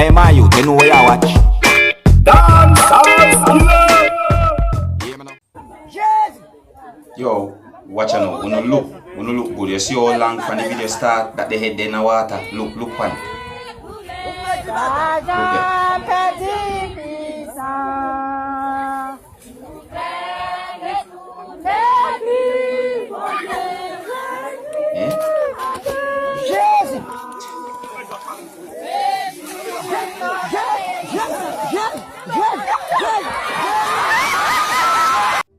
Hey, my youth, you know where you watch? Dancehall. Yeah, man. Yes. Yo, watch out now. When you look good, you see how long from the video start that the head in the water. Look on.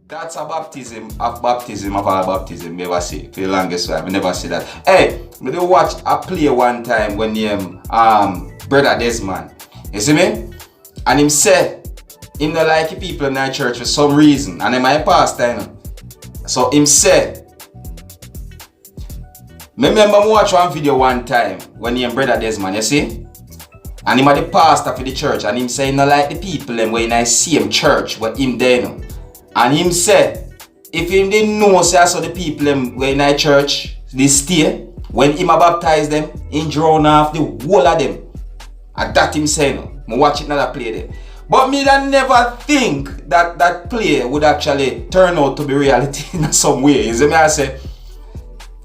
That's a baptism of all baptism, never see. For the longest time, I never see that. Hey, we do watch a play one time when brother Desmond. You see me? And him say, him not like people in that church for some reason. And him my pastor, you know. So him say, me remember me watch one video one time when him brother Desmond, you see? And him the pastor for the church. And him say, he not like the people when in the same church where him there, you know. And him said, if him didn't know say so the people were in the church, they stay, when him baptize them, he drown off the whole of them. And that him say no. I watch it another play there. But me that never think that that play would actually turn out to be reality in some way. You see me I say,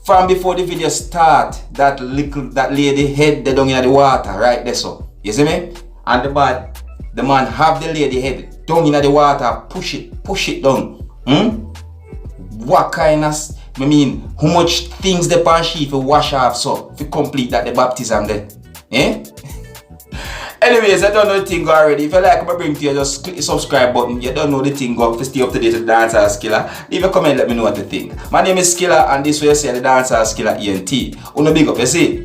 from before the video start, that lady head they down in the water, right there so. You see me? And the man have the lady head down in the water, push it down. What kind of, how much things the pan sheet for wash off so to complete that the baptism there? Eh? Anyways, I don't know the thing already. If you like what I bring to you, just click the subscribe button. You don't know the thing go to stay up to date with Dancehall Skilla. Leave a comment, let me know what you think. My name is Skilla and this way you see the Dancehall Skilla ENT. Uno big up, you see?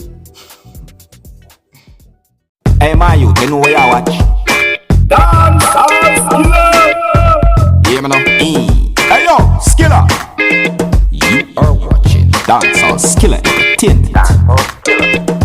Hey, my youth, you know where you watch? Dancehall. Yeah, man. Hey, yo, Skilla. You are watching Dancehall Skilla Entertainment.